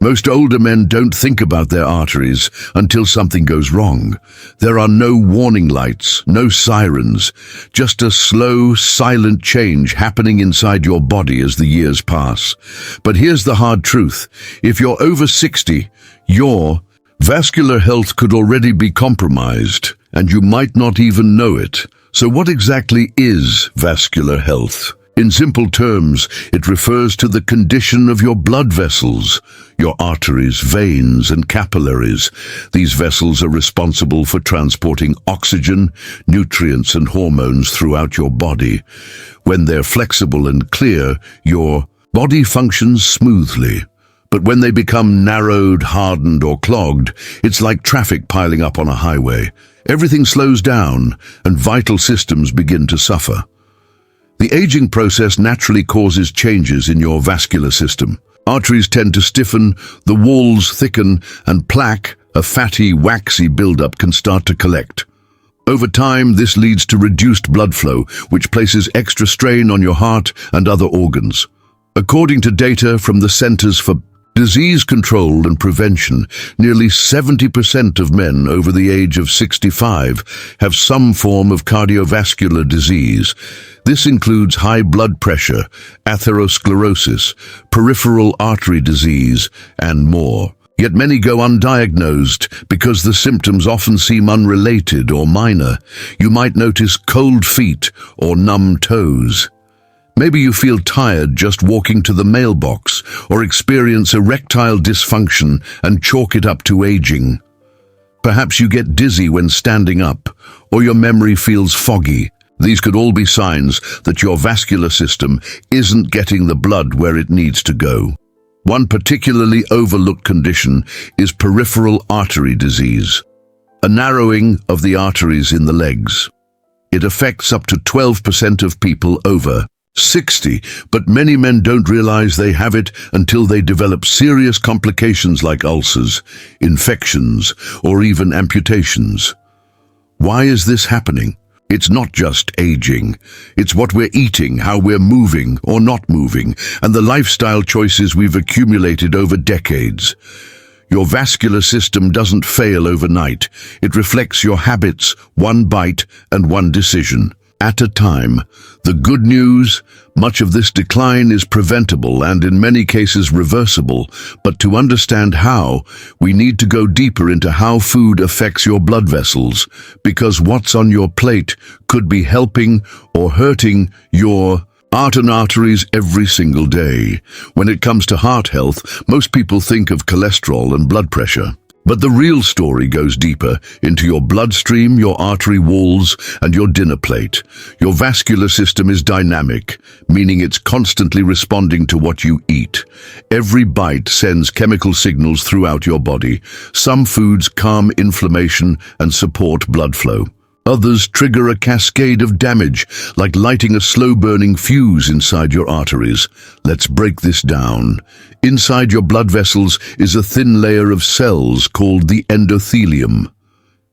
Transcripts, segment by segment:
Most older men don't think about their arteries until something goes wrong. There are no warning lights, no sirens, just a slow, silent change happening inside your body as the years pass. But here's the hard truth. If you're over 60, your vascular health could already be compromised, and you might not even know it. So what exactly is vascular health? In simple terms, it refers to the condition of your blood vessels, your arteries, veins, and capillaries. These vessels are responsible for transporting oxygen, nutrients, and hormones throughout your body. When they're flexible and clear, your body functions smoothly. But when they become narrowed, hardened, or clogged, it's like traffic piling up on a highway. Everything slows down, and vital systems begin to suffer. The aging process naturally causes changes in your vascular system. Arteries tend to stiffen, the walls thicken, and plaque, a fatty, waxy buildup, can start to collect. Over time, this leads to reduced blood flow, which places extra strain on your heart and other organs. According to data from the Centers for Disease Control and Prevention, nearly 70% of men over the age of 65 have some form of cardiovascular disease. This includes high blood pressure, atherosclerosis, peripheral artery disease, and more. Yet many go undiagnosed because the symptoms often seem unrelated or minor. You might notice cold feet or numb toes. Maybe you feel tired just walking to the mailbox, or experience erectile dysfunction and chalk it up to aging. Perhaps you get dizzy when standing up, or your memory feels foggy. These could all be signs that your vascular system isn't getting the blood where it needs to go. One particularly overlooked condition is peripheral artery disease, a narrowing of the arteries in the legs. It affects up to 12% of people over 60, but many men don't realize they have it until they develop serious complications like ulcers, infections, or even amputations. Why is this happening? It's not just aging. It's what we're eating, how we're moving or not moving, and the lifestyle choices we've accumulated over decades. Your vascular system doesn't fail overnight. It reflects your habits, one bite and one decision at a time. The good news, much of this decline is preventable and in many cases reversible, but to understand how, we need to go deeper into how food affects your blood vessels, because what's on your plate could be helping or hurting your heart and arteries every single day. When it comes to heart health, most people think of cholesterol and blood pressure. But the real story goes deeper into your bloodstream, your artery walls, and your dinner plate. Your vascular system is dynamic, meaning it's constantly responding to what you eat. Every bite sends chemical signals throughout your body. Some foods calm inflammation and support blood flow. Others trigger a cascade of damage, like lighting a slow-burning fuse inside your arteries. Let's break this down. Inside your blood vessels is a thin layer of cells called the endothelium.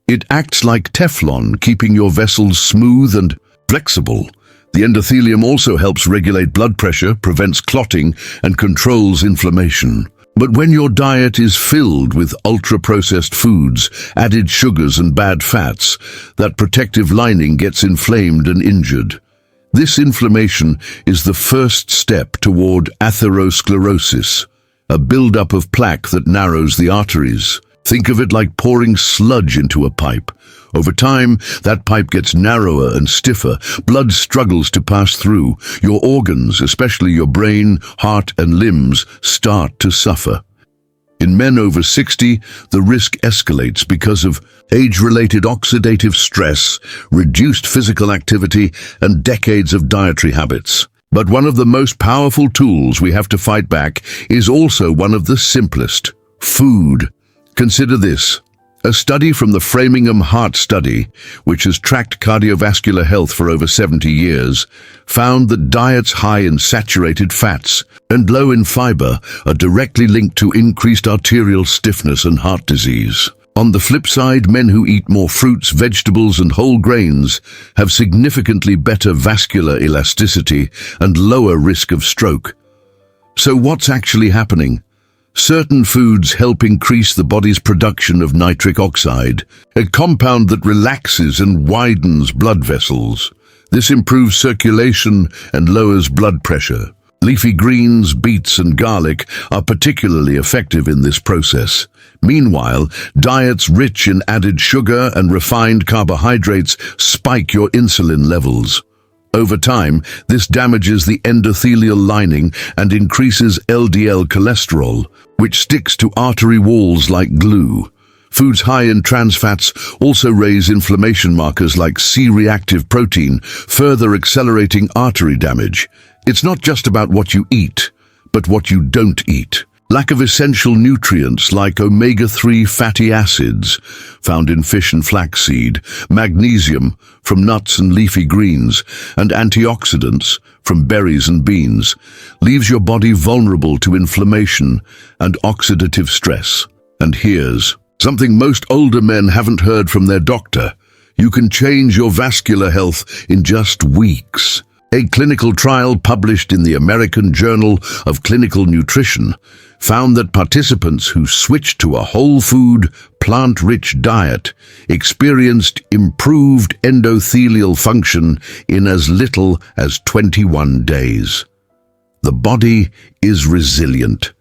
It acts like Teflon, keeping your vessels smooth and flexible. The endothelium also helps regulate blood pressure, prevents clotting, and controls inflammation. But when your diet is filled with ultra-processed foods, added sugars and bad fats, that protective lining gets inflamed and injured. This inflammation is the first step toward atherosclerosis, a buildup of plaque that narrows the arteries. Think of it like pouring sludge into a pipe. Over time, that pipe gets narrower and stiffer. Blood struggles to pass through. Your organs, especially your brain, heart, and limbs, start to suffer. In men over 60, the risk escalates because of age-related oxidative stress, reduced physical activity, and decades of dietary habits. But one of the most powerful tools we have to fight back is also one of the simplest: food. Consider this. A study from the Framingham Heart Study, which has tracked cardiovascular health for over 70 years, found that diets high in saturated fats and low in fiber are directly linked to increased arterial stiffness and heart disease. On the flip side, men who eat more fruits, vegetables, and whole grains have significantly better vascular elasticity and lower risk of stroke. So what's actually happening? Certain foods help increase the body's production of nitric oxide, a compound that relaxes and widens blood vessels. This improves circulation and lowers blood pressure. Leafy greens, beets and garlic are particularly effective in this process. Meanwhile, diets rich in added sugar and refined carbohydrates spike your insulin levels. Over time, this damages the endothelial lining and increases LDL cholesterol, which sticks to artery walls like glue. Foods high in trans fats also raise inflammation markers like C-reactive protein, further accelerating artery damage. It's not just about what you eat, but what you don't eat. Lack of essential nutrients like omega-3 fatty acids found in fish and flaxseed, magnesium from nuts and leafy greens, and antioxidants from berries and beans leaves your body vulnerable to inflammation and oxidative stress. And here's something most older men haven't heard from their doctor. You can change your vascular health in just weeks. A clinical trial published in the American Journal of Clinical Nutrition found that participants who switched to a whole food, plant-rich diet experienced improved endothelial function in as little as 21 days. The body is resilient,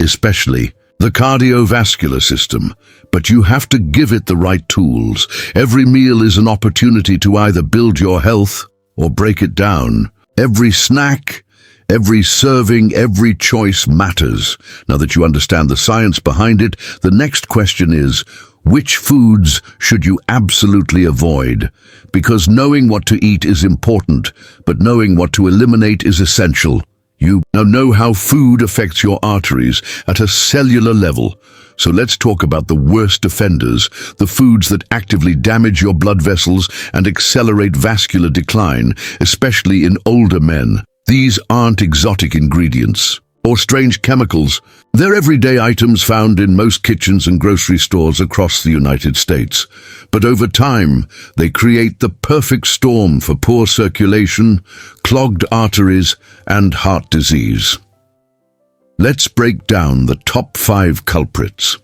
especially the cardiovascular system, but you have to give it the right tools. Every meal is an opportunity to either build your health or break it down. Every snack, every serving, every choice matters. Now that you understand the science behind it, the next question is, which foods should you absolutely avoid? Because knowing what to eat is important, but knowing what to eliminate is essential. You now know how food affects your arteries at a cellular level. So let's talk about the worst offenders, the foods that actively damage your blood vessels and accelerate vascular decline, especially in older men. These aren't exotic ingredients or strange chemicals. They're everyday items found in most kitchens and grocery stores across the United States. But over time, they create the perfect storm for poor circulation, clogged arteries, and heart disease. Let's break down the top 5 culprits.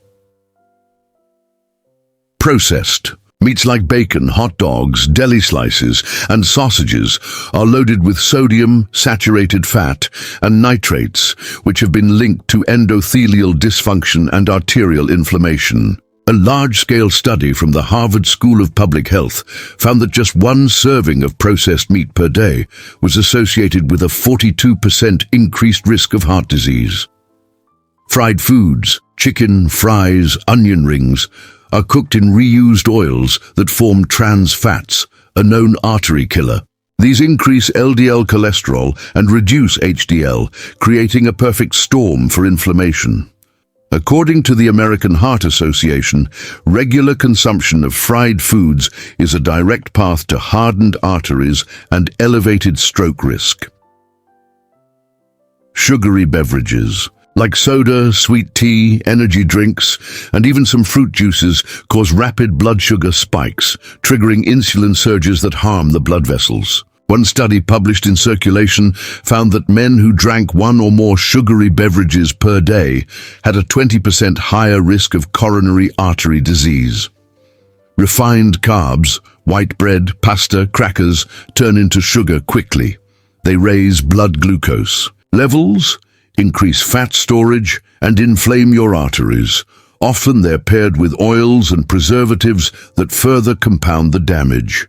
Processed. Meats like bacon, hot dogs, deli slices, and sausages are loaded with sodium, saturated fat, and nitrates, which have been linked to endothelial dysfunction and arterial inflammation. A large-scale study from the Harvard School of Public Health found that just one serving of processed meat per day was associated with a 42% increased risk of heart disease. Fried foods, chicken, fries, onion rings, are cooked in reused oils that form trans fats, a known artery killer. These increase LDL cholesterol and reduce HDL, creating a perfect storm for inflammation. According to the American Heart Association, regular consumption of fried foods is a direct path to hardened arteries and elevated stroke risk. Sugary beverages like soda, sweet tea, energy drinks, and even some fruit juices cause rapid blood sugar spikes, triggering insulin surges that harm the blood vessels. One study published in Circulation found that men who drank 1 or more sugary beverages per day had a 20% higher risk of coronary artery disease. Refined carbs, white bread, pasta, crackers, turn into sugar quickly. They raise blood glucose levels, increase fat storage, and inflame your arteries. Often they're paired with oils and preservatives that further compound the damage.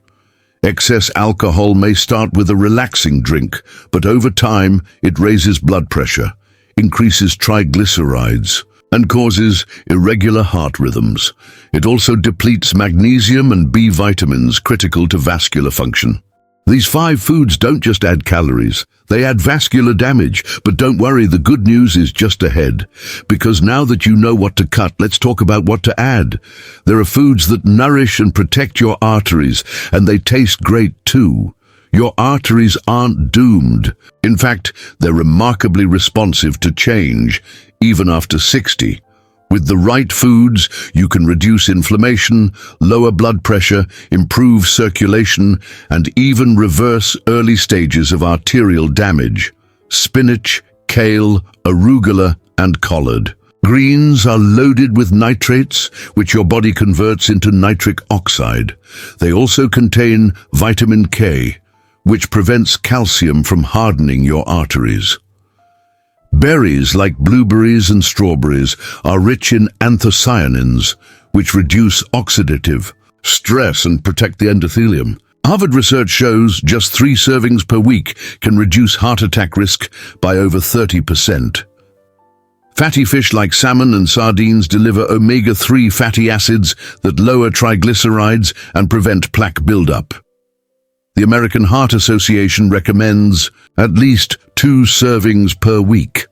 Excess alcohol may start with a relaxing drink, but over time it raises blood pressure, increases triglycerides, and causes irregular heart rhythms. It also depletes magnesium and B vitamins critical to vascular function. These 5 foods don't just add calories, they add vascular damage. But don't worry, the good news is just ahead. Because now that you know what to cut, let's talk about what to add. There are foods that nourish and protect your arteries, and they taste great too. Your arteries aren't doomed. In fact, they're remarkably responsive to change, even after 60. With the right foods, you can reduce inflammation, lower blood pressure, improve circulation, and even reverse early stages of arterial damage. Spinach, kale, arugula, and collard. Greens are loaded with nitrates, which your body converts into nitric oxide. They also contain vitamin K, which prevents calcium from hardening your arteries. Berries like blueberries and strawberries are rich in anthocyanins, which reduce oxidative stress and protect the endothelium. Harvard research shows just 3 servings per week can reduce heart attack risk by over 30%. Fatty fish like salmon and sardines deliver omega-3 fatty acids that lower triglycerides and prevent plaque buildup. The American Heart Association recommends at least 2 servings per week.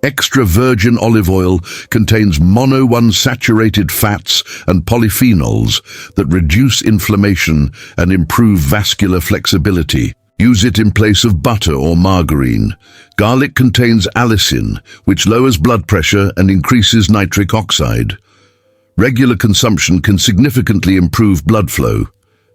Extra virgin olive oil contains monounsaturated fats and polyphenols that reduce inflammation and improve vascular flexibility. Use it in place of butter or margarine. Garlic contains allicin, which lowers blood pressure and increases nitric oxide. Regular consumption can significantly improve blood flow.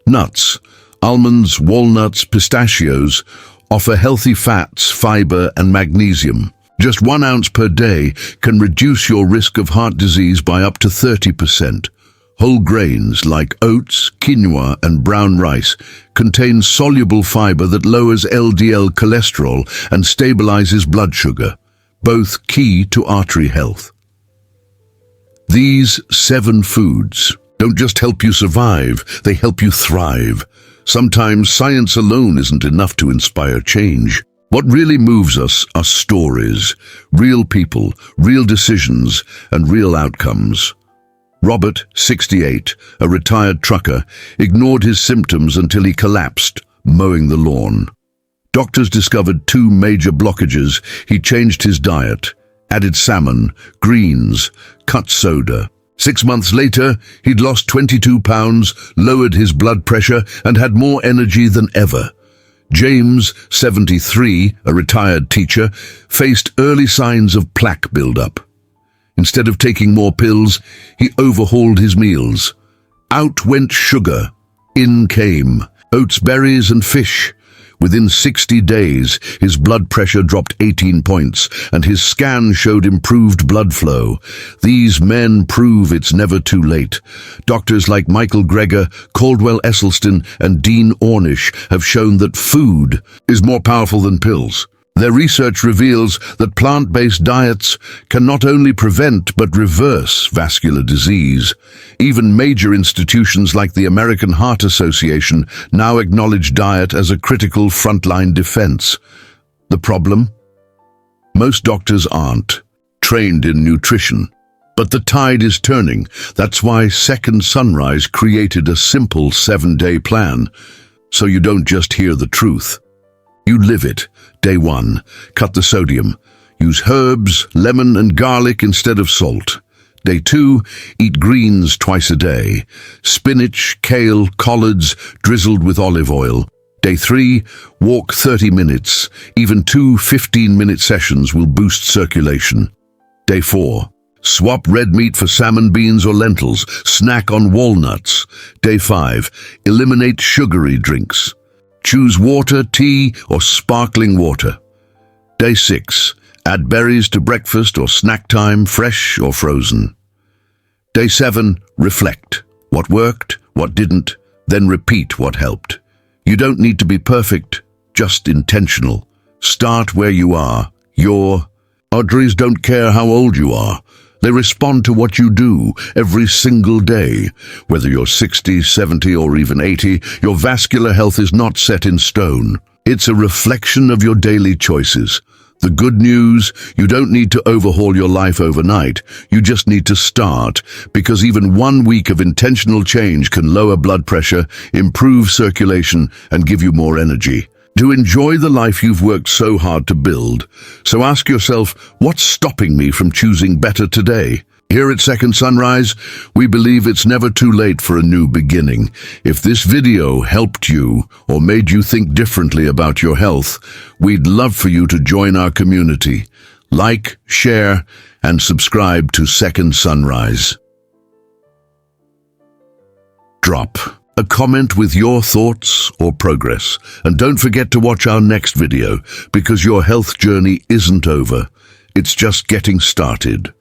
Nuts, almonds, walnuts, pistachios offer healthy fats, fiber, and magnesium. Just 1 ounce per day can reduce your risk of heart disease by up to 30%. Whole grains like oats, quinoa, and brown rice contain soluble fiber that lowers LDL cholesterol and stabilizes blood sugar, both key to artery health. These 7 foods don't just help you survive, they help you thrive. Sometimes science alone isn't enough to inspire change. What really moves us are stories, real people, real decisions, and real outcomes. Robert, 68, a retired trucker, ignored his symptoms until he collapsed, mowing the lawn. Doctors discovered 2 major blockages. He changed his diet, added salmon, greens, cut soda. 6 months later, he'd lost 22 pounds, lowered his blood pressure, and had more energy than ever. James, 73, a retired teacher, faced early signs of plaque buildup. Instead of taking more pills, he overhauled his meals. Out went sugar. In came oats, berries, and fish. Within 60 days, his blood pressure dropped 18 points, and his scan showed improved blood flow. These men prove it's never too late. Doctors like Michael Greger, Caldwell Esselstyn, and Dean Ornish have shown that food is more powerful than pills. Their research reveals that plant-based diets can not only prevent but reverse vascular disease. Even major institutions like the American Heart Association now acknowledge diet as a critical frontline defense. The problem? Most doctors aren't trained in nutrition. But the tide is turning. That's why Second Sunrise created a simple 7-day plan, so you don't just hear the truth. You live it. Day 1, cut the sodium. Use herbs, lemon, and garlic instead of salt. Day 2, eat greens twice a day. Spinach, kale, collards, drizzled with olive oil. Day 3, walk 30 minutes. Even 2 15-minute sessions will boost circulation. Day 4, swap red meat for salmon, beans, or lentils. Snack on walnuts. Day 5, eliminate sugary drinks. Choose water, tea, or sparkling water. Day 6, add berries to breakfast or snack time, fresh or frozen. Day 7, reflect. What worked, what didn't, then repeat what helped. You don't need to be perfect, just intentional. Start where you are. Your arteries don't care how old you are. They respond to what you do every single day. Whether you're 60, 70, or even 80, your vascular health is not set in stone. It's a reflection of your daily choices. The good news, you don't need to overhaul your life overnight. You just need to start, because even 1 week of intentional change can lower blood pressure, improve circulation, and give you more energy to enjoy the life you've worked so hard to build. So ask yourself, what's stopping me from choosing better today? Here at Second Sunrise, we believe it's never too late for a new beginning. If this video helped you or made you think differently about your health, we'd love for you to join our community. Like, share, and subscribe to Second Sunrise. Drop a comment with your thoughts or progress. And don't forget to watch our next video, because your health journey isn't over. It's just getting started.